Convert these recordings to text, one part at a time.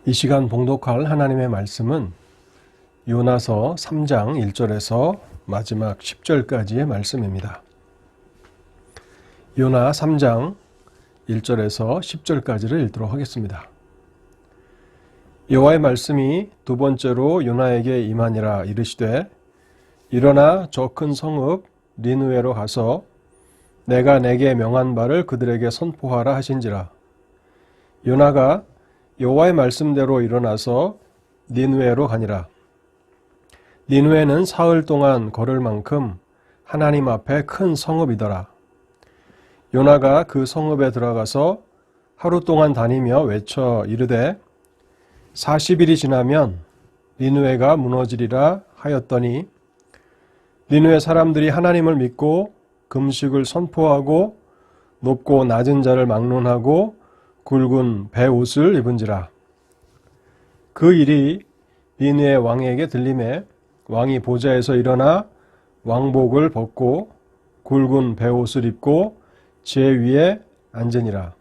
이 시간 봉독할 하나님의 말씀은 요나서 3장 1절에서 마지막 10절까지의 말씀입니다. 요나 3장 1절에서 10절까지를 읽도록 하겠습니다. 여호와의 말씀이 두 번째로 요나에게 임하니라 이르시되 일어나 저 큰 성읍 니느웨로 가서 내가 내게 명한 바를 그들에게 선포하라 하신지라. 요나가 여호와의 말씀대로 일어나서 니느웨로 가니라. 니느웨는 사흘 동안 걸을 만큼 하나님 앞에 큰 성읍이더라. 요나가 그 성읍에 들어가서 하루 동안 다니며 외쳐 이르되 40일이 지나면 니느웨가 무너지리라 하였더니 니느웨 사람들이 하나님을 믿고 금식을 선포하고 높고 낮은 자를 막론하고 굵은 베옷을 입은지라. 그 일이 니느웨 왕에게 들림에 왕이 보좌에서 일어나 왕복을 벗고 굵은 베옷을 입고 제 위에 앉으니라.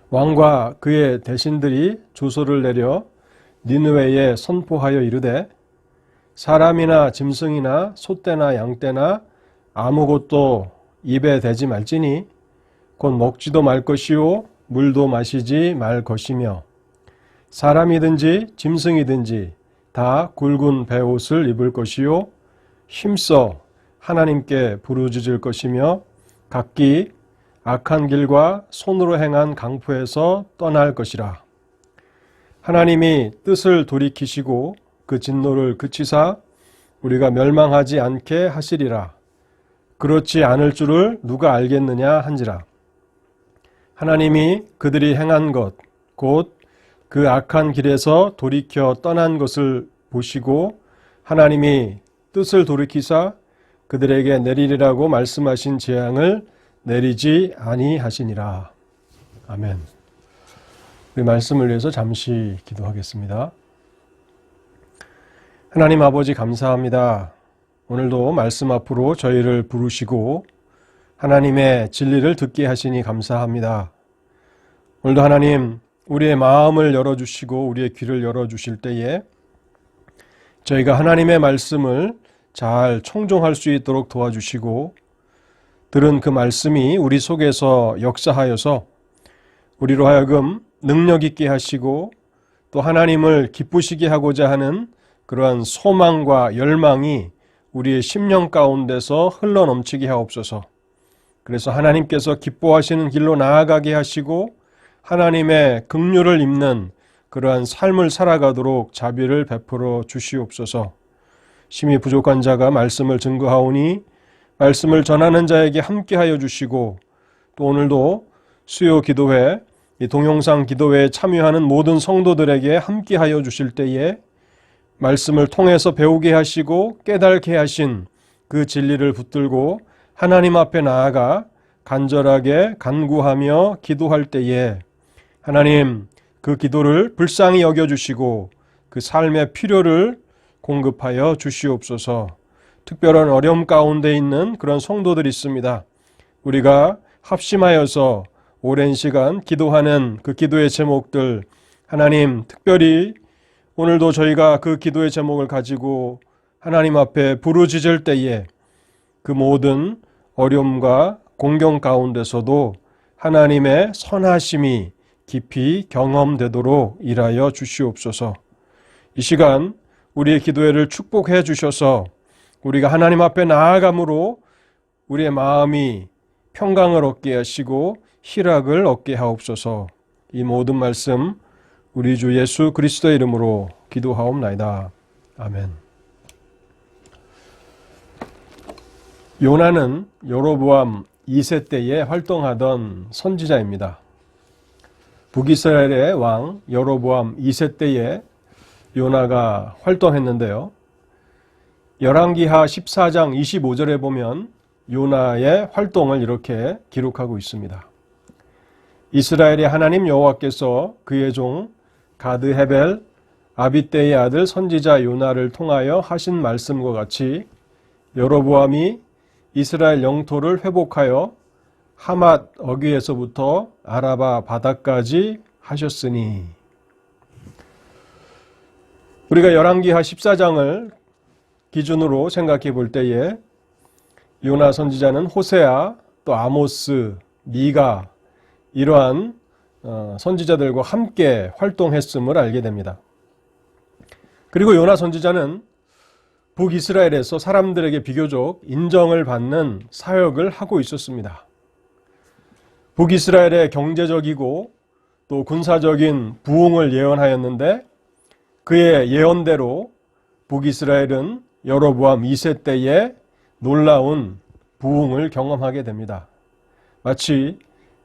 왕과 그의 대신들이 주소를 내려 니느웨에 선포하여 이르되 사람이나 짐승이나 소떼나 양떼나 아무것도 입에 대지 말지니 곧 먹지도 말 것이요 물도 마시지 말 것이며 사람이든지 짐승이든지 다 굵은 베옷을 입을 것이요 힘써 하나님께 부르짖을 것이며 각기 악한 길과 손으로 행한 강포에서 떠날 것이라. 하나님이 뜻을 돌이키시고 그 진노를 그치사 우리가 멸망하지 않게 하시리라. 그렇지 않을 줄을 누가 알겠느냐 한지라. 하나님이 그들이 행한 것 곧 그 악한 길에서 돌이켜 떠난 것을 보시고 하나님이 뜻을 돌이키사 그들에게 내리리라고 말씀하신 재앙을 내리지 아니하시니라. 아멘. 우리 말씀을 위해서 잠시 기도하겠습니다. 하나님 아버지 감사합니다. 오늘도 말씀 앞으로 저희를 부르시고 하나님의 진리를 듣게 하시니 감사합니다. 오늘도 하나님 우리의 마음을 열어주시고 우리의 귀를 열어주실 때에 저희가 하나님의 말씀을 잘 청종할 수 있도록 도와주시고 들은 그 말씀이 우리 속에서 역사하여서 우리로 하여금 능력 있게 하시고 또 하나님을 기쁘시게 하고자 하는 그러한 소망과 열망이 우리의 심령 가운데서 흘러넘치게 하옵소서. 그래서 하나님께서 기뻐하시는 길로 나아가게 하시고 하나님의 긍휼을 입는 그러한 삶을 살아가도록 자비를 베풀어 주시옵소서. 심히 부족한 자가 말씀을 증거하오니 말씀을 전하는 자에게 함께하여 주시고 또 오늘도 수요 기도회, 이 동영상 기도회에 참여하는 모든 성도들에게 함께하여 주실 때에 말씀을 통해서 배우게 하시고 깨닫게 하신 그 진리를 붙들고 하나님 앞에 나아가 간절하게 간구하며 기도할 때에 하나님 그 기도를 불쌍히 여겨주시고 그 삶의 필요를 공급하여 주시옵소서. 특별한 어려움 가운데 있는 그런 성도들이 있습니다. 우리가 합심하여서 오랜 시간 기도하는 그 기도의 제목들 하나님 특별히 오늘도 저희가 그 기도의 제목을 가지고 하나님 앞에 부르짖을 때에 그 모든 어려움과 공경 가운데서도 하나님의 선하심이 깊이 경험되도록 일하여 주시옵소서. 이 시간 우리의 기도회를 축복해 주셔서 우리가 하나님 앞에 나아감으로 우리의 마음이 평강을 얻게 하시고 희락을 얻게 하옵소서. 이 모든 말씀 우리 주 예수 그리스도의 이름으로 기도하옵나이다. 아멘. 요나는 여로보암 2세 때에 활동하던 선지자입니다. 북이스라엘의 왕 여로보암 2세 때에 요나가 활동했는데요. 열왕기하 14장 25절에 보면 요나의 활동을 이렇게 기록하고 있습니다. 이스라엘의 하나님 여호와께서 그의 종 가드 헤벨 아비떼의 아들 선지자 요나를 통하여 하신 말씀과 같이 여로보암이 이스라엘 영토를 회복하여 하맛 어귀에서부터 아라바 바다까지 하셨으니. 우리가 열왕기하 14장을 기준으로 생각해 볼 때에 요나 선지자는 호세아 또 아모스, 미가 이러한 선지자들과 함께 활동했음을 알게 됩니다. 그리고 요나 선지자는 북이스라엘에서 사람들에게 비교적 인정을 받는 사역을 하고 있었습니다. 북이스라엘의 경제적이고 또 군사적인 부흥을 예언하였는데 그의 예언대로 북이스라엘은 여로보암 2세 때에 놀라운 부흥을 경험하게 됩니다. 마치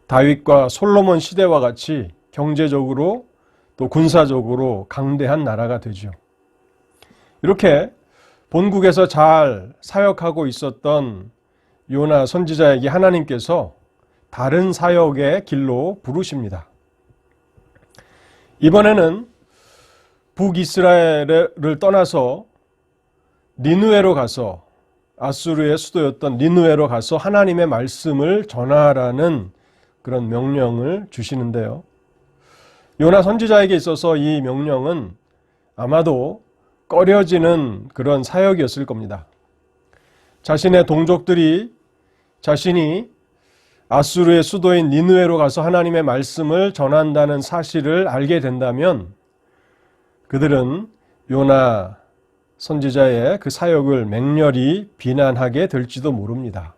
다윗과 솔로몬 시대와 같이 경제적으로 또 군사적으로 강대한 나라가 되죠. 이렇게 본국에서 잘 사역하고 있었던 요나 선지자에게 하나님께서 다른 사역의 길로 부르십니다. 이번에는 북이스라엘을 떠나서 니느웨로 가서 아수르의 수도였던 니느웨로 가서 하나님의 말씀을 전하라는 그런 명령을 주시는데요. 요나 선지자에게 있어서 이 명령은 아마도 꺼려지는 그런 사역이었을 겁니다. 자신의 동족들이 자신이 아수르의 수도인 니느웨로 가서 하나님의 말씀을 전한다는 사실을 알게 된다면 그들은 요나 선지자의 그 사역을 맹렬히 비난하게 될지도 모릅니다.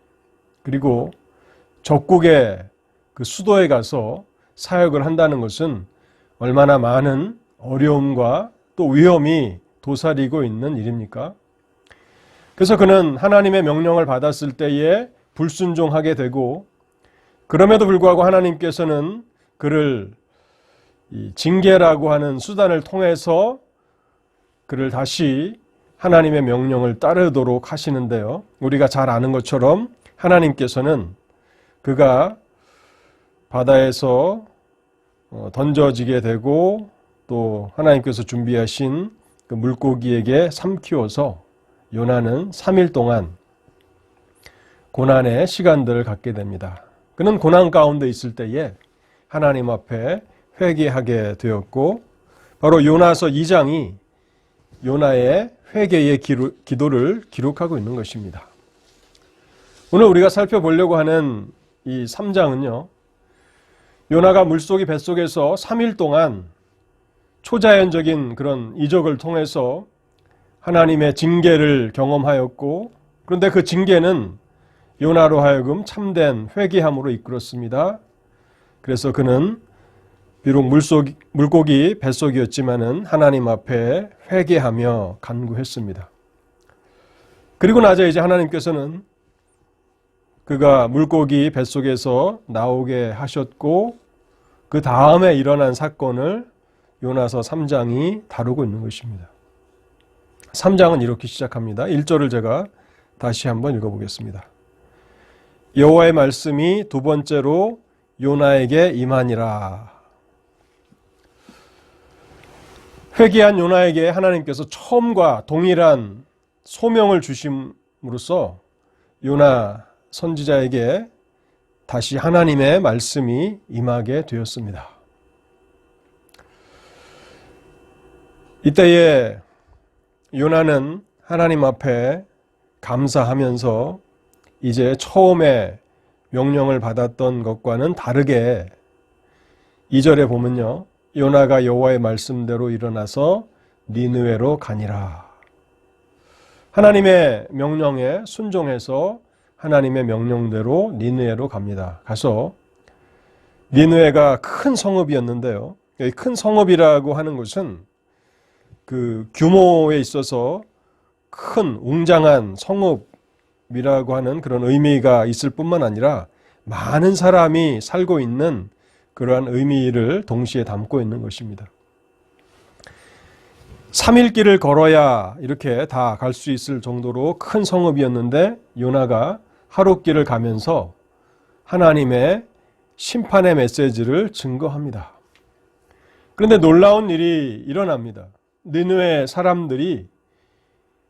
그리고 적국의 그 수도에 가서 사역을 한다는 것은 얼마나 많은 어려움과 또 위험이 도사리고 있는 일입니까? 그래서 그는 하나님의 명령을 받았을 때에 불순종하게 되고 그럼에도 불구하고 하나님께서는 그를 이 징계라고 하는 수단을 통해서 그를 다시 하나님의 명령을 따르도록 하시는데요. 우리가 잘 아는 것처럼 하나님께서는 그가 바다에서 던져지게 되고 또 하나님께서 준비하신 그 물고기에게 삼키워서 요나는 3일 동안 고난의 시간들을 갖게 됩니다. 그는 고난 가운데 있을 때에 하나님 앞에 회개하게 되었고 바로 요나서 2장이 요나의 회개의 기도를 기록하고 있는 것입니다. 오늘 우리가 살펴보려고 하는 이 3장은요. 요나가 물속의 뱃속에서 3일 동안 초자연적인 그런 이적을 통해서 하나님의 징계를 경험하였고 그런데 그 징계는 요나로 하여금 참된 회개함으로 이끌었습니다. 그래서 그는 비록 물고기 뱃속이었지만은 하나님 앞에 회개하며 간구했습니다. 그리고 나서 이제 하나님께서는 그가 물고기 뱃속에서 나오게 하셨고 그 다음에 일어난 사건을 요나서 3장이 다루고 있는 것입니다. 3장은 이렇게 시작합니다. 1절을 제가 다시 한번 읽어보겠습니다. 여호와의 말씀이 두 번째로 요나에게 임하니라. 회개한 요나에게 하나님께서 처음과 동일한 소명을 주심으로써 요나 선지자에게 다시 하나님의 말씀이 임하게 되었습니다. 이때에 요나는 하나님 앞에 감사하면서 이제 처음에 명령을 받았던 것과는 다르게 2절에 보면요. 요나가 여호와의 말씀대로 일어나서 니느웨로 가니라. 하나님의 명령에 순종해서 하나님의 명령대로 니느웨로 갑니다. 가서 니느웨가 큰 성읍이었는데요. 큰 성읍이라고 하는 것은 그 규모에 있어서 큰 웅장한 성읍이라고 하는 그런 의미가 있을 뿐만 아니라 많은 사람이 살고 있는 그러한 의미를 동시에 담고 있는 것입니다. 3일 길을 걸어야 이렇게 다 갈 수 있을 정도로 큰 성읍이었는데 요나가 하루 길을 가면서 하나님의 심판의 메시지를 증거합니다. 그런데 놀라운 일이 일어납니다. 니느웨 사람들이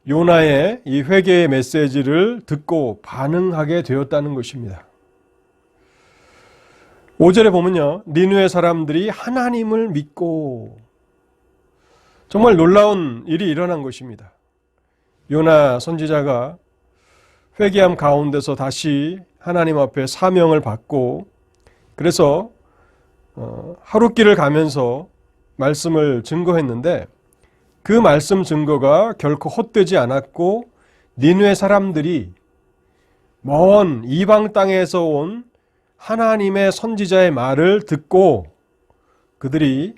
요나의 이 회개의 메시지를 듣고 반응하게 되었다는 것입니다. 5절에 보면요. 니느웨 사람들이 하나님을 믿고 정말 놀라운 일이 일어난 것입니다. 요나 선지자가 회개함 가운데서 다시 하나님 앞에 사명을 받고 그래서 하루길을 가면서 말씀을 증거했는데 그 말씀 증거가 결코 헛되지 않았고 니느웨 사람들이 먼 이방 땅에서 온 하나님의 선지자의 말을 듣고 그들이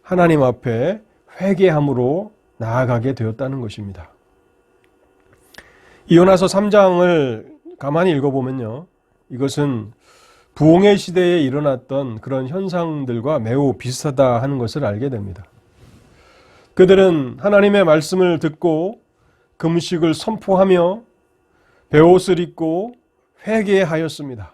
하나님 앞에 회개함으로 나아가게 되었다는 것입니다. 이 요나서 3장을 가만히 읽어보면요. 이것은 부흥의 시대에 일어났던 그런 현상들과 매우 비슷하다 하는 것을 알게 됩니다. 그들은 하나님의 말씀을 듣고 금식을 선포하며 베옷을 입고 회개하였습니다.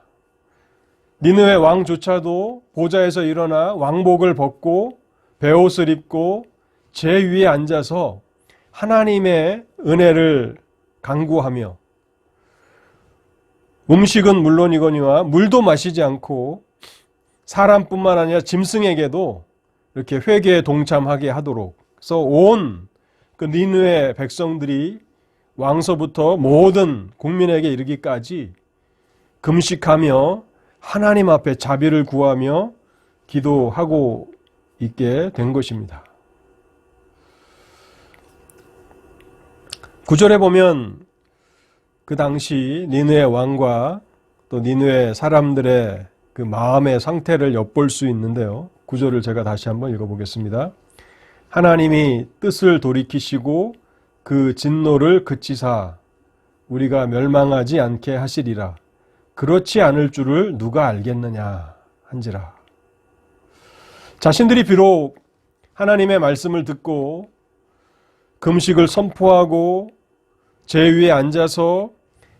니느웨 왕조차도 보좌에서 일어나 왕복을 벗고 베옷을 입고 제 위에 앉아서 하나님의 은혜를 간구하며 음식은 물론이거니와 물도 마시지 않고 사람뿐만 아니라 짐승에게도 이렇게 회개에 동참하게 하도록 그래서 온 그 니느웨 백성들이 왕서부터 모든 국민에게 이르기까지 금식하며 하나님 앞에 자비를 구하며 기도하고 있게 된 것입니다. 9절에 보면 그 당시 니느웨 왕과 또 니느웨 사람들의 그 마음의 상태를 엿볼 수 있는데요. 9절을 제가 다시 한번 읽어보겠습니다. 하나님이 뜻을 돌이키시고 그 진노를 그치사 우리가 멸망하지 않게 하시리라. 그렇지 않을 줄을 누가 알겠느냐 한지라. 자신들이 비록 하나님의 말씀을 듣고 금식을 선포하고 제위에 앉아서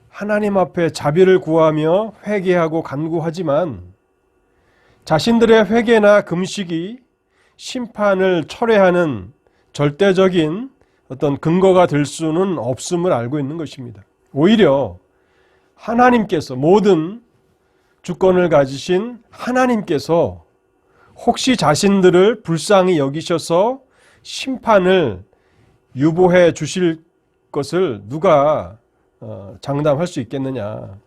하나님 앞에 자비를 구하며 회개하고 간구하지만 자신들의 회개나 금식이 심판을 철회하는 절대적인 어떤 근거가 될 수는 없음을 알고 있는 것입니다. 오히려 하나님께서, 모든 주권을 가지신 하나님께서 혹시 자신들을 불쌍히 여기셔서 심판을 유보해 주실 것을 누가 장담할 수 있겠느냐.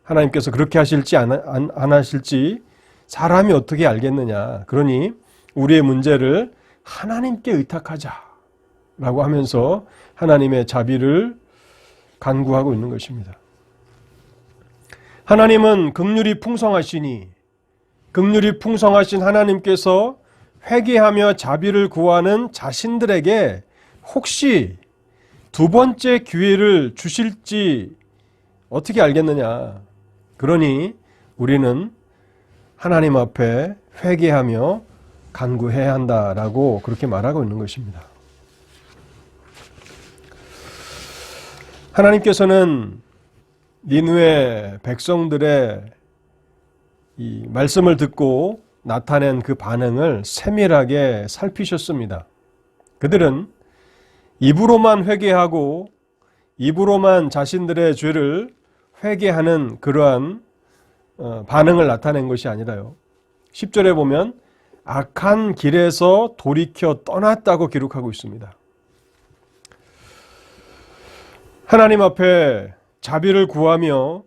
하나님께서 그렇게 하실지 안 하실지 사람이 어떻게 알겠느냐. 그러니 우리의 문제를 하나님께 의탁하자라고 하면서 하나님의 자비를 간구하고 있는 것입니다. 하나님은 긍휼이 풍성하시니, 긍휼이 풍성하신 하나님께서 회개하며 자비를 구하는 자신들에게 혹시 두 번째 기회를 주실지 어떻게 알겠느냐. 그러니 우리는 하나님 앞에 회개하며 간구해야 한다라고 그렇게 말하고 있는 것입니다. 하나님께서는 니느웨 백성들의 이 말씀을 듣고 나타낸 그 반응을 세밀하게 살피셨습니다. 그들은 입으로만 회개하고 입으로만 자신들의 죄를 회개하는 그러한 반응을 나타낸 것이 아니라요. 10절에 보면 악한 길에서 돌이켜 떠났다고 기록하고 있습니다. 하나님 앞에 자비를 구하며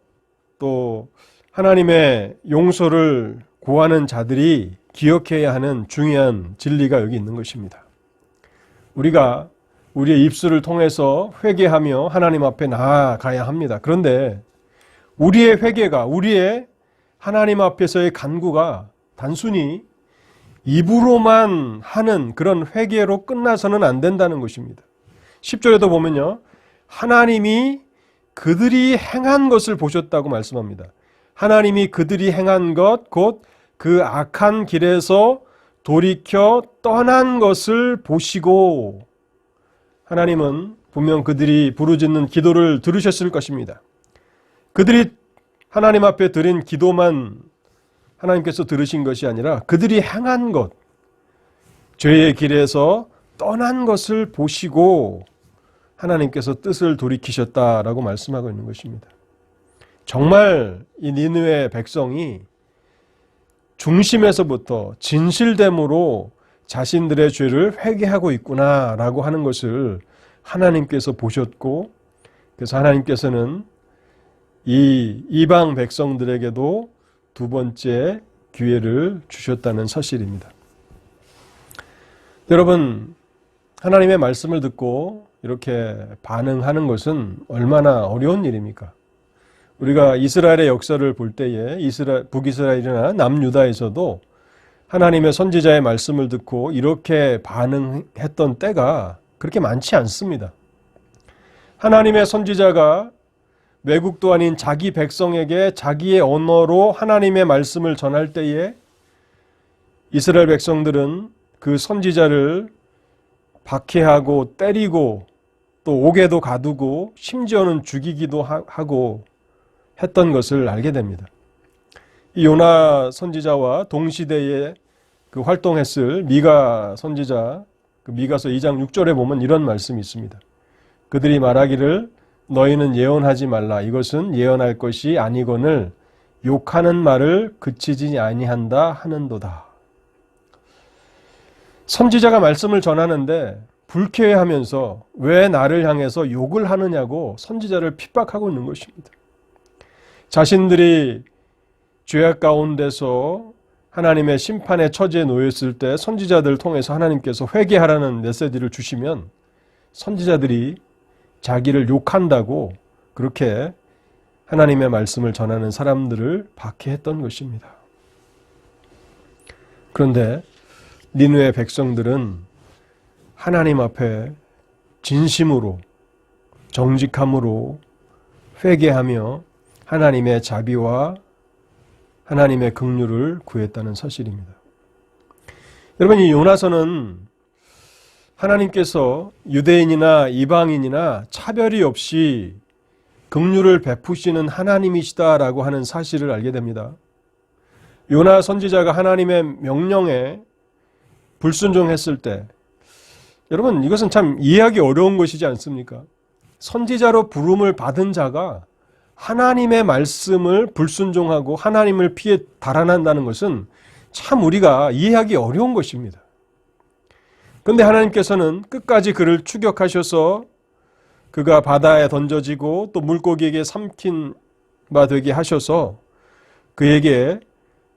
또 하나님의 용서를 구하는 자들이 기억해야 하는 중요한 진리가 여기 있는 것입니다. 우리가 우리의 입술을 통해서 회개하며 하나님 앞에 나아가야 합니다. 그런데 우리의 회개가, 우리의 하나님 앞에서의 간구가 단순히 입으로만 하는 그런 회개로 끝나서는 안 된다는 것입니다. 10절에도 보면요, 하나님이 그들이 행한 것을 보셨다고 말씀합니다. 하나님이 그들이 행한 것, 곧 그 악한 길에서 돌이켜 떠난 것을 보시고, 하나님은 분명 그들이 부르짖는 기도를 들으셨을 것입니다. 그들이 하나님 앞에 드린 기도만 하나님께서 들으신 것이 아니라 그들이 행한 것, 죄의 길에서 떠난 것을 보시고 하나님께서 뜻을 돌이키셨다라고 말씀하고 있는 것입니다. 정말 이 니느웨 백성이 중심에서부터 진실됨으로 자신들의 죄를 회개하고 있구나라고 하는 것을 하나님께서 보셨고, 그래서 하나님께서는 이 이방 백성들에게도 두 번째 기회를 주셨다는 사실입니다. 여러분, 하나님의 말씀을 듣고 이렇게 반응하는 것은 얼마나 어려운 일입니까? 우리가 이스라엘의 역사를 볼 때에 북이스라엘이나 남유다에서도 하나님의 선지자의 말씀을 듣고 이렇게 반응했던 때가 그렇게 많지 않습니다. 하나님의 선지자가 외국도 아닌 자기 백성에게 자기의 언어로 하나님의 말씀을 전할 때에 이스라엘 백성들은 그 선지자를 박해하고 때리고 또 옥에도 가두고 심지어는 죽이기도 하고 했던 것을 알게 됩니다. 이 요나 선지자와 동시대에 그 활동했을 미가 선지자, 그 미가서 2장 6절에 보면 이런 말씀이 있습니다. 그들이 말하기를 너희는 예언하지 말라. 이것은 예언할 것이 아니거늘 욕하는 말을 그치지 아니한다 하는도다. 선지자가 말씀을 전하는데 불쾌해하면서 왜 나를 향해서 욕을 하느냐고 선지자를 핍박하고 있는 것입니다. 자신들이 죄악 가운데서 하나님의 심판의 처지에 놓였을 때 선지자들을 통해서 하나님께서 회개하라는 메시지를 주시면 선지자들이 자기를 욕한다고 그렇게 하나님의 말씀을 전하는 사람들을 박해했던 것입니다. 그런데 니느웨 백성들은 하나님 앞에 진심으로 정직함으로 회개하며 하나님의 자비와 하나님의 긍휼을 구했다는 사실입니다. 여러분, 이 요나서는 하나님께서 유대인이나 이방인이나 차별이 없이 긍휼을 베푸시는 하나님이시다라고 하는 사실을 알게 됩니다. 요나 선지자가 하나님의 명령에 불순종했을 때, 여러분 이것은 참 이해하기 어려운 것이지 않습니까? 선지자로 부름을 받은 자가 하나님의 말씀을 불순종하고 하나님을 피해 달아난다는 것은 참 우리가 이해하기 어려운 것입니다. 그런데 하나님께서는 끝까지 그를 추격하셔서 그가 바다에 던져지고 또 물고기에게 삼킨 바 되게 하셔서 그에게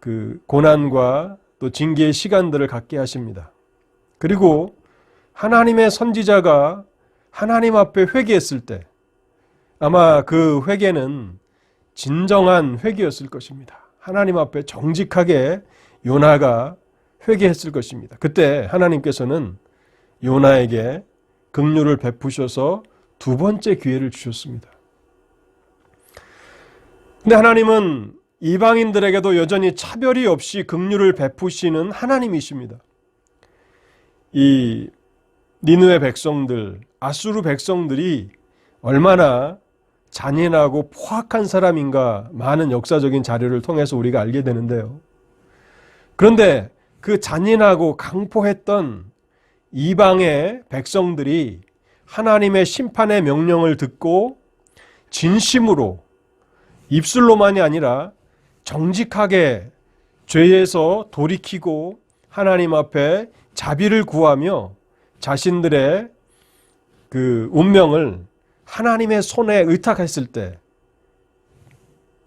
그 고난과 또 징계의 시간들을 갖게 하십니다. 그리고 하나님의 선지자가 하나님 앞에 회개했을 때 아마 그 회개는 진정한 회개였을 것입니다. 하나님 앞에 정직하게 요나가 회개했을 것입니다. 그때 하나님께서는 요나에게 긍휼을 베푸셔서 두 번째 기회를 주셨습니다. 근데 하나님은 이방인들에게도 여전히 차별이 없이 긍휼을 베푸시는 하나님이십니다. 이 니느웨 백성들, 아수르 백성들이 얼마나 잔인하고 포악한 사람인가 많은 역사적인 자료를 통해서 우리가 알게 되는데요. 그런데 그 잔인하고 강포했던 이방의 백성들이 하나님의 심판의 명령을 듣고 진심으로 입술로만이 아니라 정직하게 죄에서 돌이키고 하나님 앞에 자비를 구하며 자신들의 그 운명을 하나님의 손에 의탁했을 때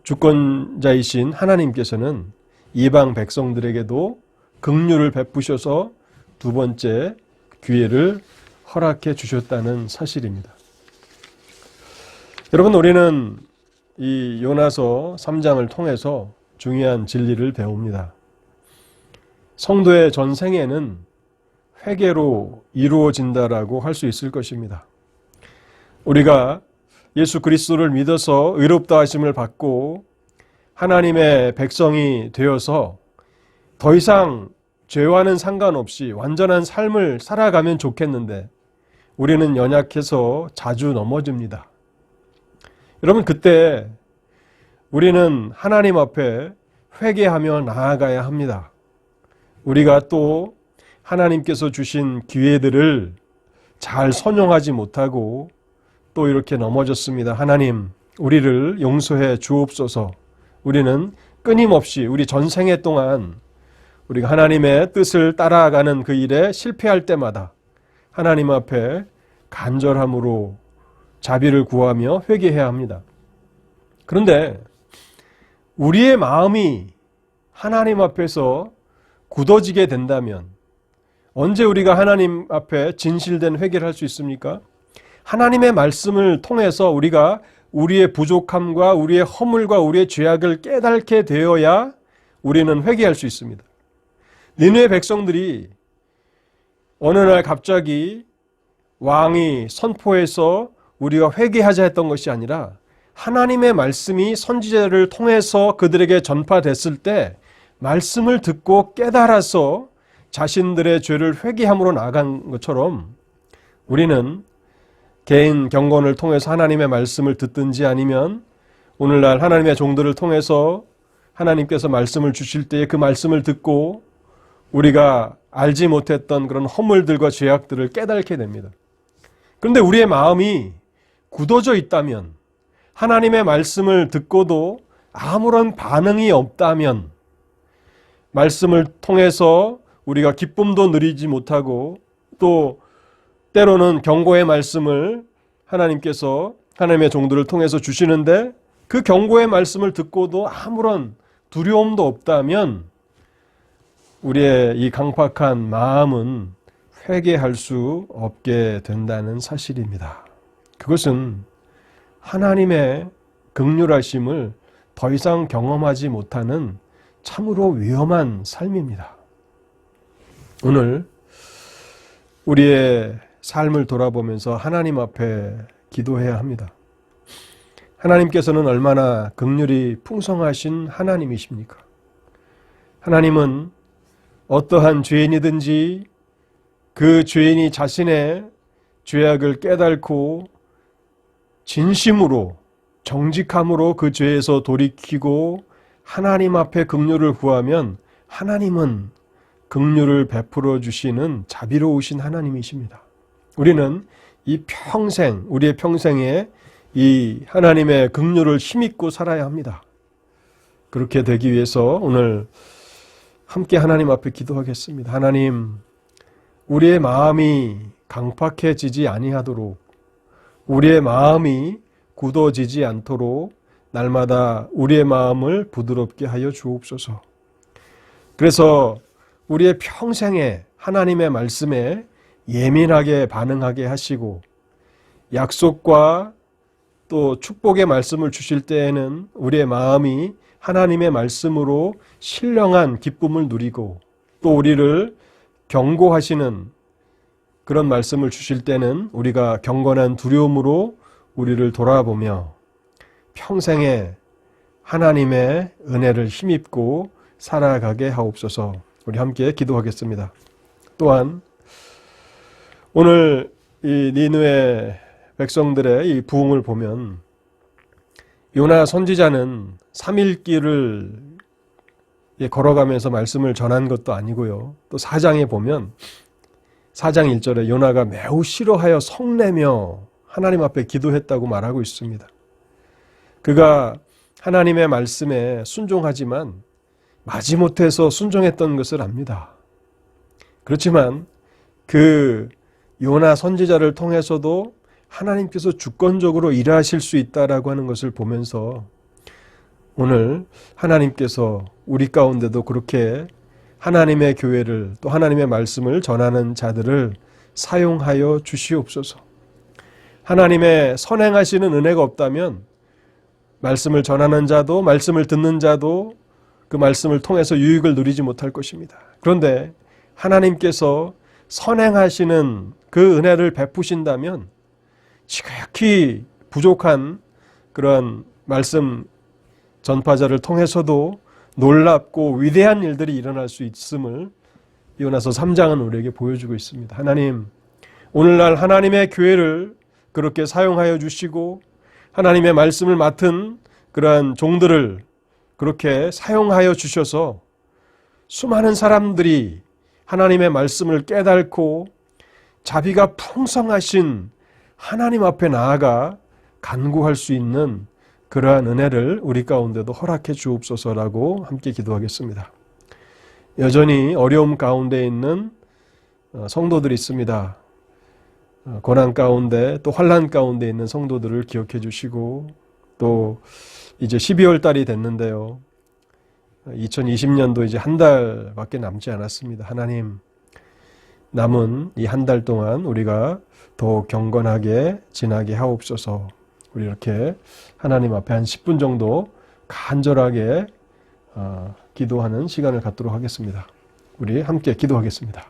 주권자이신 하나님께서는 이방 백성들에게도 긍휼을 베푸셔서 두 번째 기회를 허락해 주셨다는 사실입니다. 여러분, 우리는 이 요나서 3장을 통해서 중요한 진리를 배웁니다. 성도의 전생에는 회개로 이루어진다라고 할 수 있을 것입니다. 우리가 예수 그리스도를 믿어서 의롭다 하심을 받고 하나님의 백성이 되어서 더 이상 죄와는 상관없이 완전한 삶을 살아가면 좋겠는데 우리는 연약해서 자주 넘어집니다. 여러분, 그때 우리는 하나님 앞에 회개하며 나아가야 합니다. 우리가 또 하나님께서 주신 기회들을 잘 선용하지 못하고 또 이렇게 넘어졌습니다. 하나님, 우리를 용서해 주옵소서. 우리는 끊임없이 우리 전생애 동안 우리가 하나님의 뜻을 따라가는 그 일에 실패할 때마다 하나님 앞에 간절함으로 자비를 구하며 회개해야 합니다. 그런데 우리의 마음이 하나님 앞에서 굳어지게 된다면 언제 우리가 하나님 앞에 진실된 회개를 할 수 있습니까? 하나님의 말씀을 통해서 우리가 우리의 부족함과 우리의 허물과 우리의 죄악을 깨닫게 되어야 우리는 회개할 수 있습니다. 니느웨 백성들이 어느 날 갑자기 왕이 선포해서 우리가 회개하자 했던 것이 아니라 하나님의 말씀이 선지자를 통해서 그들에게 전파됐을 때 말씀을 듣고 깨달아서 자신들의 죄를 회개함으로 나아간 것처럼 우리는 개인 경건을 통해서 하나님의 말씀을 듣든지 아니면 오늘날 하나님의 종들을 통해서 하나님께서 말씀을 주실 때에 그 말씀을 듣고 우리가 알지 못했던 그런 허물들과 죄악들을 깨닫게 됩니다. 그런데 우리의 마음이 굳어져 있다면, 하나님의 말씀을 듣고도 아무런 반응이 없다면, 말씀을 통해서 우리가 기쁨도 누리지 못하고 또 때로는 경고의 말씀을 하나님께서 하나님의 종들을 통해서 주시는데 그 경고의 말씀을 듣고도 아무런 두려움도 없다면 우리의 이 강팍한 마음은 회개할 수 없게 된다는 사실입니다. 그것은 하나님의 긍휼하심을 더 이상 경험하지 못하는 참으로 위험한 삶입니다. 오늘 우리의 삶을 돌아보면서 하나님 앞에 기도해야 합니다. 하나님께서는 얼마나 긍휼이 풍성하신 하나님이십니까? 하나님은 어떠한 죄인이든지 그 죄인이 자신의 죄악을 깨닫고 진심으로 정직함으로 그 죄에서 돌이키고 하나님 앞에 긍휼을 구하면 하나님은 긍휼을 베풀어 주시는 자비로우신 하나님이십니다. 우리는 이 평생, 우리의 평생에 이 하나님의 긍휼을 힘입고 살아야 합니다. 그렇게 되기 위해서 오늘 함께 하나님 앞에 기도하겠습니다. 하나님, 우리의 마음이 강팍해지지 아니하도록, 우리의 마음이 굳어지지 않도록 날마다 우리의 마음을 부드럽게 하여 주옵소서. 그래서 우리의 평생에 하나님의 말씀에 예민하게 반응하게 하시고 약속과 또 축복의 말씀을 주실 때에는 우리의 마음이 하나님의 말씀으로 신령한 기쁨을 누리고 또 우리를 경고하시는 그런 말씀을 주실 때는 우리가 경건한 두려움으로 우리를 돌아보며 평생에 하나님의 은혜를 힘입고 살아가게 하옵소서. 우리 함께 기도하겠습니다. 또한 오늘 이 니느웨 백성들의 이 부흥을 보면 요나 선지자는 3일 길을 걸어가면서 말씀을 전한 것도 아니고요. 또 4장에 보면 4장 1절에 요나가 매우 싫어하여 성내며 하나님 앞에 기도했다고 말하고 있습니다. 그가 하나님의 말씀에 순종하지만 마지못해서 순종했던 것을 압니다. 그렇지만 그 요나 선지자를 통해서도 하나님께서 주권적으로 일하실 수 있다라고 하는 것을 보면서 오늘 하나님께서 우리 가운데도 그렇게 하나님의 교회를 또 하나님의 말씀을 전하는 자들을 사용하여 주시옵소서. 하나님의 선행하시는 은혜가 없다면 말씀을 전하는 자도 말씀을 듣는 자도 그 말씀을 통해서 유익을 누리지 못할 것입니다. 그런데 하나님께서 선행하시는 그 은혜를 베푸신다면 지극히 부족한 그런 말씀 전파자를 통해서도 놀랍고 위대한 일들이 일어날 수 있음을 요나서 3장은 우리에게 보여주고 있습니다. 하나님, 오늘날 하나님의 교회를 그렇게 사용하여 주시고 하나님의 말씀을 맡은 그러한 종들을 그렇게 사용하여 주셔서 수많은 사람들이 하나님의 말씀을 깨닫고 자비가 풍성하신 하나님 앞에 나아가 간구할 수 있는 그러한 은혜를 우리 가운데도 허락해 주옵소서라고 함께 기도하겠습니다. 여전히 어려움 가운데 있는 성도들이 있습니다. 고난 가운데 또 환난 가운데 있는 성도들을 기억해 주시고 또 이제 12월 달이 됐는데요. 2020년도 이제 한 달밖에 남지 않았습니다. 하나님, 남은 이 한 달 동안 우리가 더욱 경건하게 지나게 하옵소서. 우리 이렇게 하나님 앞에 한 10분 정도 간절하게 기도하는 시간을 갖도록 하겠습니다. 우리 함께 기도하겠습니다.